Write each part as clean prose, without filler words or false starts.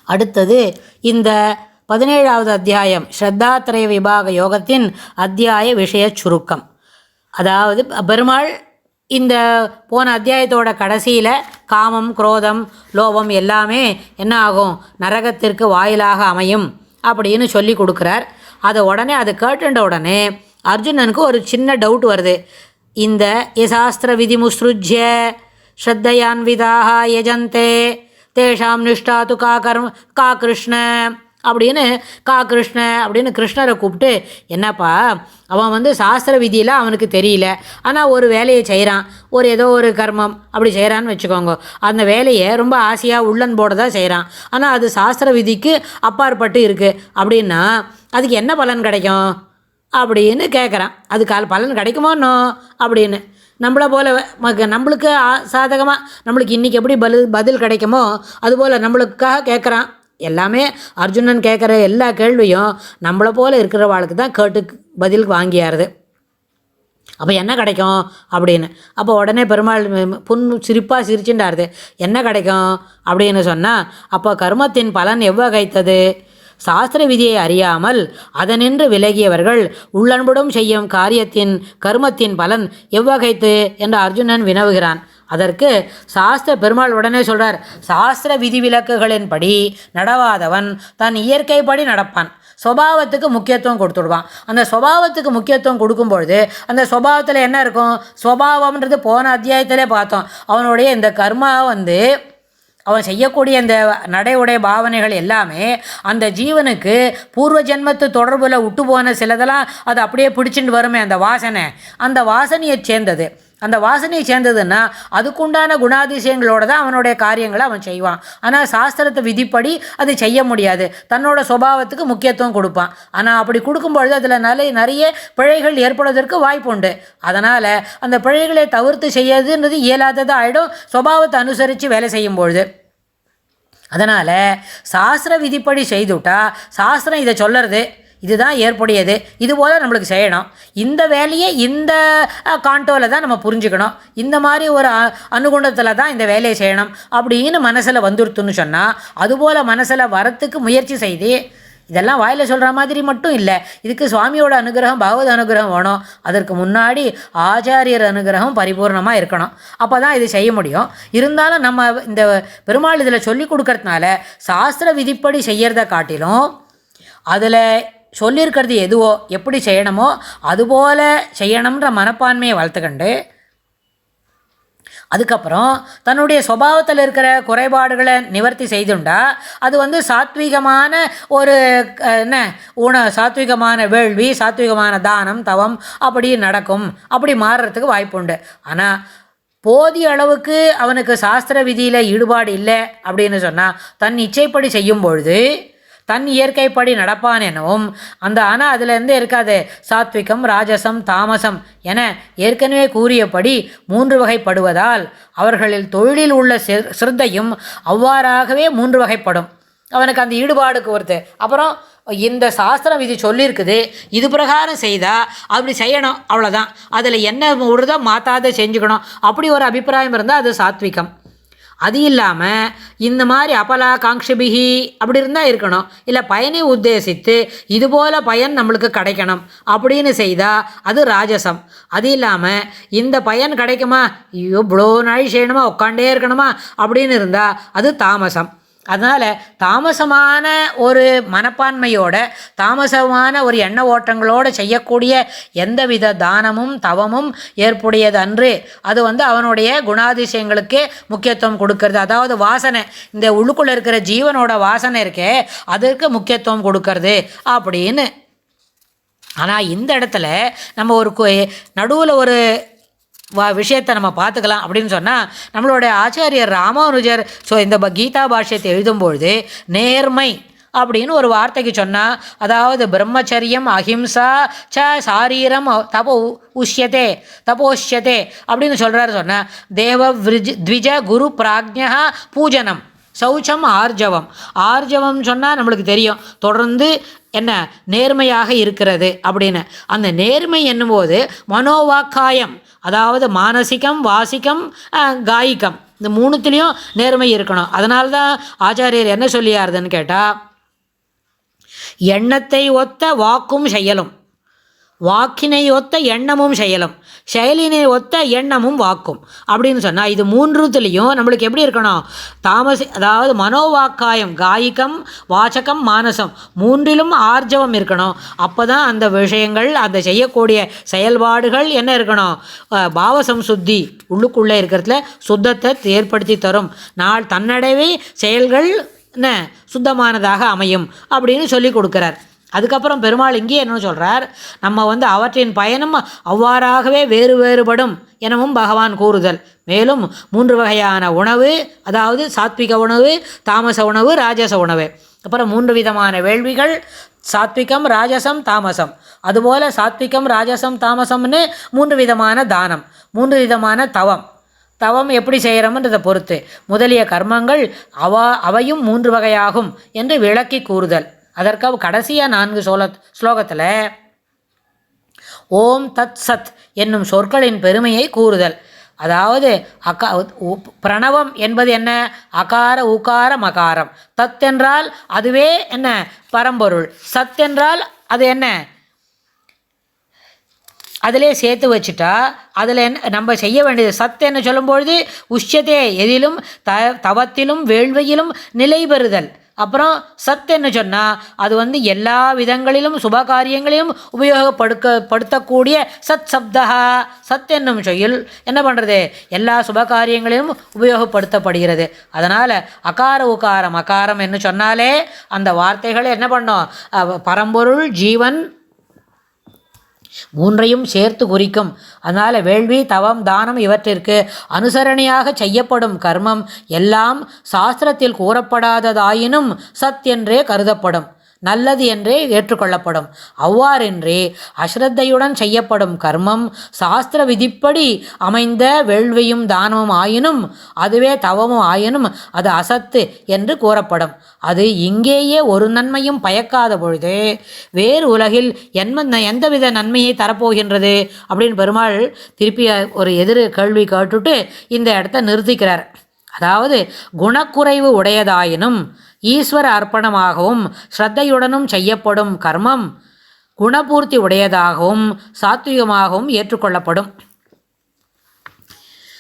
அடுத்தது இந்த 17வது அத்தியாயம் ஸ்ரத்தாத்ரய விபாக யோகத்தின் அத்தியாய விஷய சுருக்கம். அதாவது பெருமாள் இந்த போன அத்தியாயத்தோட கடைசியில் காமம், குரோதம், லோபம் எல்லாமே என்ன ஆகும், நரகத்திற்கு வாயிலாக அமையும் அப்படின்னு சொல்லி கொடுக்குறார். அதை உடனே அதை கேட்டுட்ட உடனே அர்ஜுனனுக்கு ஒரு சின்ன டவுட் வருது. இந்த யசாஸ்திர விதிமுஸ்ருஜ்ய ஸ்ரத்தையான்விதாக யஜந்தே தேஷாம் நிஷ்டா து கா கிருஷ்ண அப்படின்னு அப்படின்னு கிருஷ்ணரை கூப்பிட்டு, என்னப்பா அவன் சாஸ்திர விதியில் அவனுக்கு தெரியல, ஆனால் ஒரு வேலையை செய்கிறான், ஏதோ ஒரு கர்மம் அப்படி செய்கிறான்னு வச்சுக்கோங்க. அந்த வேலையை ரொம்ப ஆசையாக உள்ளன் போட தான் செய்கிறான், ஆனால் அது சாஸ்திர விதிக்கு அப்பாற்பட்டு இருக்குது அப்படின்னா அதுக்கு என்ன பலன் கிடைக்கும் அப்படின்னு கேட்குறான். அதுக்கு பலன் கிடைக்குமோன்னோ அப்படின்னு நம்மளை போல் நம்மளுக்கு சாதகமாக நம்மளுக்கு இன்றைக்கி எப்படி பதில் கிடைக்குமோ அதுபோல் நம்மளுக்காக கேட்குறான். எல்லாமே அர்ஜுனன் கேட்குற எல்லா கேள்வியும் நம்மளை போல் இருக்கிறவாளுக்கு தான் கேட்டு பதில் வாங்கியாருது. அப்போ என்ன கிடைக்கும் அப்படின்னு அப்போ உடனே பெருமாள் சிரிப்பாக சிரிச்சுட்டாருது. என்ன கிடைக்கும் அப்படின்னு சொன்னால், அப்போ கர்மத்தின் பலன் எவ்வகைத்தது, சாஸ்திர விதியை அறியாமல் அதனின்று விலகியவர்கள் உள்ளன்புடன் செய்யும் காரியத்தின் கர்மத்தின் பலன் எவ்வகைத்து என்று அர்ஜுனன் வினவுகிறான். அதற்கு பெருமாள் உடனே சொல்கிறார், சாஸ்திர விதிவிலக்குகளின்படி நடவாதவன் தன் இயற்கைப்படி நடப்பான், சுபாவத்துக்கு முக்கியத்துவம் கொடுத்துடுவான். அந்த சுபாவத்துக்கு முக்கியத்துவம் கொடுக்கும்பொழுது அந்த சுபாவத்தில் என்ன இருக்கும், சுபாவம்ன்றது போன அத்தியாயத்திலே பார்த்தோம். அவனுடைய இந்த கர்மா அவன் செய்யக்கூடிய இந்த நடையுடைய பாவனைகள் எல்லாமே அந்த ஜீவனுக்கு பூர்வ ஜென்மத்து தொடர்பில் விட்டு போன சிலதெல்லாம் அது அப்படியே பிடிச்சிட்டு வருமே, அந்த வாசனையை சேர்ந்தது. அந்த வாசனையை சேர்ந்ததுன்னா அதுக்குண்டான குணாதிசயங்களோடு தான் அவனுடைய காரியங்களை அவன் செய்வான். ஆனால் சாஸ்திரத்தை விதிப்படி அது செய்ய முடியாது, தன்னோட சுபாவத்துக்கு முக்கியத்துவம் கொடுப்பான். ஆனால் அப்படி கொடுக்கும்பொழுது அதில் நிறைய பிழைகள் ஏற்படுவதற்கு வாய்ப்பு உண்டு. அதனால் அந்த பிழைகளை தவிர்த்து செய்யறதுன்றது இயலாததாக ஆகிடும் சுபாவத்தை அனுசரித்து வேலை செய்யும்பொழுது. அதனால் சாஸ்திர விதிப்படி செய்துவிட்டா சாஸ்திரம் இதை சொல்லுறது, இதுதான் ஏற்புடையது, இதுபோல் நம்மளுக்கு செய்யணும், இந்த வேலையை இந்த காண்டோவில் தான் நம்ம புரிஞ்சுக்கணும், இந்த மாதிரி ஒரு அனுகுணத்தில் தான் இந்த வேலையை செய்யணும் அப்படின்னு மனசில் வந்துடுத்துன்னு சொன்னால், அதுபோல் மனசில் வரத்துக்கு முயற்சி செய்து, இதெல்லாம் வாயில் சொல்கிற மாதிரி மட்டும் இல்லை, இதுக்கு சுவாமியோட அனுகிரகம், பகவத் அனுகிரகம் வேணும். அதற்கு முன்னாடி ஆச்சாரியர் அனுகிரகம் பரிபூர்ணமாக இருக்கணும். அப்போ தான் இது செய்ய முடியும். இருந்தாலும் நம்ம இந்த பெருமாள் இதில் சொல்லி கொடுக்கறதுனால சாஸ்திர விதிப்படி செய்கிறத காட்டிலும் அதில் சொல்லியிருக்கிறது எதுவோ எப்படி செய்யணுமோ அதுபோல் செய்யணுன்ற மனப்பான்மையை வளர்த்துக்கண்டு, அதுக்கப்புறம் தன்னுடைய சுபாவத்தில் இருக்கிற குறைபாடுகளை நிவர்த்தி செய்துண்டா அது சாத்விகமான ஒரு சாத்விகமான வேள்வி, சாத்விகமான தானம், தவம் அப்படி நடக்கும், அப்படி மாறுறதுக்கு வாய்ப்பு உண்டு. ஆனால் போதிய அளவுக்கு அவனுக்கு சாஸ்திர விதியில் ஈடுபாடு இல்லை அப்படின்னு சொன்னால் தன் இச்சைப்படி செய்யும் பொழுது தன் இயற்கைப்படி நடப்பான் எனவும் ஆனால் அதிலேருந்து இருக்காது சாத்விகம், ராஜசம், தாமசம் என ஏற்கனவே கூறியபடி 3 வகைப்படுவதால் அவர்களில் தொழிலில் உள்ள சிரத்தையும் அவ்வாறாகவே 3 வகைப்படும். அவனுக்கு அந்த ஈடுபாடுக்கு ஒருத்து. அப்புறம் இந்த சாஸ்திரம் இது சொல்லியிருக்குது, இது பிரகாரம் செய்தால் அப்படி செய்யணும், அவ்வளோதான், அதில் என்ன உறுதோ மாற்றாத செஞ்சுக்கணும், அப்படி ஒரு அபிப்பிராயம் இருந்தால் அது சாத்விகம். அது இல்லாமல் இந்த மாதிரி அபலா காங்ஷபிகி அப்படி இருந்தால் இருக்கணும், இல்லை பயனை உத்தேசித்து இதுபோல் பயன் நம்மளுக்கு கிடைக்கணும் அப்படின்னு செய்தால் அது ராஜசம். அது இல்லாமல் இந்த பயன் கிடைக்குமா, ஐயோ இவ்வளோ நாள் செய்யணுமா, உட்காண்டே இருக்கணுமா அப்படின்னு இருந்தால் அது தாமசம். அதனால் தாமசமான ஒரு மனப்பான்மையோட, தாமசமான ஒரு எண்ண ஓட்டங்களோடு செய்யக்கூடிய எந்தவித தானமும் தவமும் ஏற்புடையது அன்று. அது அவனுடைய குணாதிசயங்களுக்கே முக்கியத்துவம் கொடுக்கறது. அதாவது வாசனை, இந்த உள்ளுக்குள்ளே இருக்கிற ஜீவனோட வாசனை இருக்கே அதற்கு முக்கியத்துவம் கொடுக்கறது அப்படின்னு. ஆனால் இந்த இடத்துல நம்ம ஒரு நடுவில் ஒரு விஷயத்தை நம்ம பார்த்துக்கலாம் அப்படின்னு சொன்னால், நம்மளுடைய ஆச்சாரியர் ராமானுஜர் இந்த கீதா பாஷ்யத்தை எழுதும்பொழுது நேர்மை அப்படின்னு ஒரு வார்த்தைக்கு சொன்னால், அதாவது பிரம்மச்சரியம், அஹிம்சா சாரீரம் தபோஷ்யதே அப்படின்னு சொன்னால், தேவ த்விஜ குரு பிராஜ்ஞா பூஜனம், சௌச்சம், ஆர்ஜவம் சொன்னால் நம்மளுக்கு தெரியும் தொடர்ந்து என்ன நேர்மையாக இருக்கிறது அப்படின்னு. அந்த நேர்மை என்னும்போது மனோவாக்காயம், அதாவது மானசிகம், வாசிக்கம், காயிகம் இந்த மூணுத்துலேயும் நேர்மை இருக்கணும். அதனால தான் ஆச்சாரியர் என்ன சொல்லியாருதுன்னு கேட்டால், எண்ணத்தை ஒத்த வாக்கும் செயலும், வாக்கினை ஒத்த எண்ணமும் செயலும், செயலினை ஒத்த எண்ணமும் வாக்கும் அப்படின்னு சொன்னால், இது மூன்றுத்துலேயும் நம்மளுக்கு எப்படி இருக்கணும்? அதாவது மனோவாக்காயம், காயிகம், வாசகம், மானசம் மூன்றிலும் ஆர்ஜவம் இருக்கணும். அப்போ தான் அந்த விஷயங்கள், அந்த செய்யக்கூடிய செயல்பாடுகள் என்ன இருக்கணும்? பாவசம் சுத்தி, உள்ளுக்குள்ளே இருக்கிறதுல சுத்தத்தை ஏற்படுத்தி தரும். நாள் தன்னடவே செயல்கள் என்ன சுத்தமானதாக அமையும் அப்படின்னு சொல்லி கொடுக்குறார். அதுக்கப்புறம் பெருமாள் இங்கே என்ன சொல்கிறார்? நம்ம அவற்றின் பயனும் அவ்வாறாகவே வேறுபடும் எனவும் பகவான் கூறுதல். மேலும் 3 வகையான உணவு, அதாவது சாத்விக உணவு, தாமச உணவு, ராஜச உணவு. அப்புறம் 3 விதமான வேள்விகள், சாத்விகம், ராஜசம், தாமசம். அதுபோல் சாத்விகம், ராஜசம், தாமசம்னு 3 விதமான தானம், 3 விதமான தவம் எப்படி செய்கிறோம்ன்றதை பொறுத்து முதலிய கர்மங்கள் அவையும் 3 வகையாகும் என்று விளக்கி கூறுதல். அதற்காக கடைசியாக 4 ஸ்லோகத்தில் ஓம் தத் சத் என்னும் சொற்களின் பெருமையை கூறுதல். அதாவது பிரணவம் என்பது என்ன? அகார உகார மகாரம். தத் என்றால் அதுவே என்ன? பரம்பொருள். சத் என்றால் அது என்ன? அதிலே சேர்த்து வச்சுட்டா அதில் நம்ம செய்ய வேண்டியது சத் என்ன சொல்லும்பொழுது உஷ்யத்தே எதிலும் தவத்திலும் வேள்வியிலும் நிலை பெறுதல். அப்புறம் சத் என்ன சொன்னால் அது எல்லா விதங்களிலும் சுப காரியங்களிலும் உபயோகப்படுத்தக்கூடிய சத் சப்தா. சத் என்னும் சொல் என்ன பண்ணுறது? எல்லா சுப காரியங்களிலும் உபயோகப்படுத்தப்படுகிறது. அதனால் அகார உகாரம் அகாரம் என்று சொன்னாலே அந்த வார்த்தைகளை என்ன பண்ணோம்? பரம்பொருள், ஜீவன் மூன்றையும் சேர்த்து குறிக்கும். அதனால் வேள்வி, தவம், தானம் இவற்றிற்கு அனுசரணையாக செய்யப்படும் கர்மம் எல்லாம் சாஸ்திரத்தில் கூறப்படாததாயினும் சத் என்றே கருதப்படும், நல்லது என்றே ஏற்றுக்கொள்ளப்படும். அவ்வாறென்றே அஸ்ரத்தையுடன் செய்யப்படும் கர்மம் சாஸ்திர விதிப்படி அமைந்த வேள்வியும் தானமும் ஆயினும், அதுவே தவமும் ஆயினும் அது அசத்து என்று கூறப்படும். அது இங்கேயே ஒரு நன்மையும் பயக்காத பொழுது வேறு உலகில் எந்தவித நன்மையை தரப்போகின்றது அப்படின்னு பெருமாள் திருப்பி ஒரு கேள்வி கேட்டுட்டு இந்த இடத்த நிறுத்திக்கிறார். அதாவது குணக்குறைவு உடையதாயினும் ஈஸ்வர அர்ப்பணமாகவும் ஸ்ரத்தையுடனும் செய்யப்படும் கர்மம் குணபூர்த்தி உடையதாகவும் சாத்விகமாகவும் ஏற்றுக்கொள்ளப்படும்.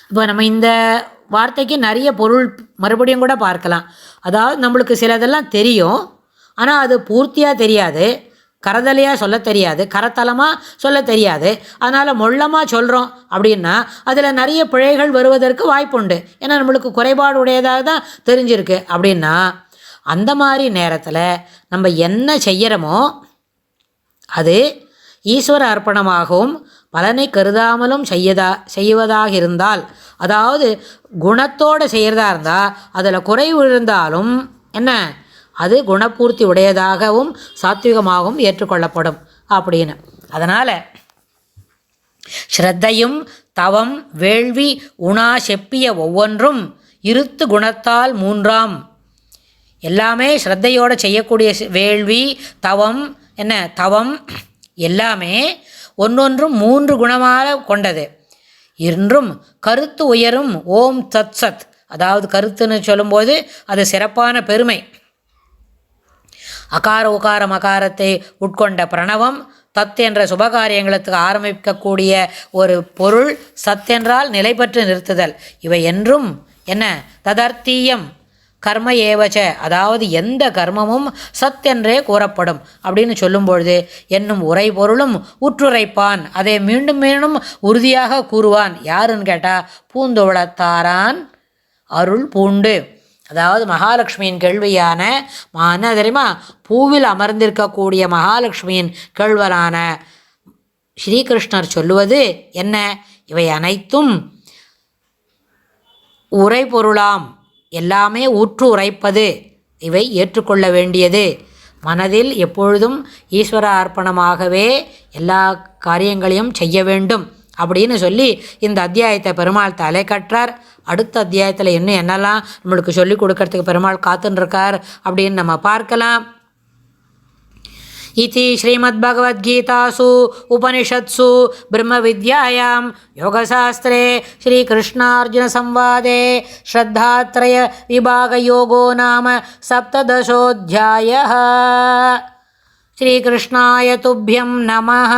இப்போ நம்ம இந்த வார்த்தைக்கு நிறைய பொருள் மறுபடியும் கூட பார்க்கலாம். அதாவது நம்மளுக்கு சிலதெல்லாம் தெரியும், ஆனால் அது பூர்த்தியாக தெரியாது, கரதலையாக சொல்ல தெரியாது, கரத்தலமாக சொல்ல தெரியாது. அதனால் மொள்ளமாக சொல்கிறோம் அப்படின்னா அதில் நிறைய பிழைகள் வருவதற்கு வாய்ப்புண்டு. ஏன்னா நம்மளுக்கு குறைபாடு உடையதாக தான் தெரிஞ்சிருக்கு. அப்படின்னா அந்த மாதிரி நேரத்தில் நம்ம என்ன செய்கிறோமோ அது ஈஸ்வர அர்ப்பணமாகவும் பலனை கருதாமலும் செய்வதாக இருந்தால், அதாவது குணத்தோடு செய்கிறதா இருந்தால் அதில் குறைவு இருந்தாலும் என்ன அது குணபூர்த்தி உடையதாகவும் சாத்விகமாகவும் ஏற்றுக்கொள்ளப்படும் அப்படின்னு. அதனால் ஸ்ரத்தையும் தவம் வேள்வி உணா செப்பிய ஒவ்வொன்றும் இருத்து குணத்தால் 3ஆம். எல்லாமே ஸ்ரத்தையோடு செய்யக்கூடிய வேள்வி தவம் தவம் எல்லாமே ஒன்றொன்றும் 3 குணமாக கொண்டது. இன்றும் கருத்து உயரும் ஓம் தத் சத், அதாவது கருத்துன்னு சொல்லும்போது அது சிறப்பான பெருமை. அகார உகார மகாரத்தை உட்கொண்ட பிரணவம், தத் என்ற சுபகாரியங்களுக்கு ஆரம்பிக்கக்கூடிய ஒரு பொருள், சத் என்றால் நிலை பெற்று நிறுத்துதல். இவை என்றும் ததர்த்தீயம் கர்ம ஏவச்ச, அதாவது எந்த கர்மமும் சத் என்றே கூறப்படும் அப்படின்னு சொல்லும்பொழுது என்னும் உரை பொருளும் உற்றுரைப்பான், அதை மீண்டும் மீண்டும் உறுதியாக கூறுவான். யாருன்னு கேட்டால் பூந்தோளத்தாரான் அருள் பூண்டு. அதாவது மகாலட்சுமியின் கேள்வியான என்ன தெரியுமா? பூவில் அமர்ந்திருக்கக்கூடிய மகாலட்சுமியின் கேள்வரான ஸ்ரீகிருஷ்ணர் சொல்லுவது என்ன? இவை அனைத்தும் உரை பொருளாம், எல்லாமே ஊற்று உரைப்பது, இவை ஏற்றுக்கொள்ள வேண்டியது. மனதில் எப்பொழுதும் ஈஸ்வர அர்ப்பணமாகவே எல்லா காரியங்களையும் செய்ய வேண்டும் அப்படின்னு சொல்லி இந்த அத்தியாயத்தை பெருமாள் தலை கற்றார். அடுத்த அத்தியாயத்தில் இன்னும் என்னெல்லாம் நம்மளுக்கு சொல்லிக் கொடுக்கறதுக்கு பெருமாள் காத்துன்னு இருக்கார் அப்படின்னு நம்ம பார்க்கலாம். इति श्रीमद्भगवद्गीतासु उपनिषत्सु ब्रह्मविद्यायां योगशास्त्रे श्रीकृष्णार्जुनसंवादे श्रद्धात्रयविभागयोगो नाम 17. श्रीकृष्णाय तुभ्यं नमः.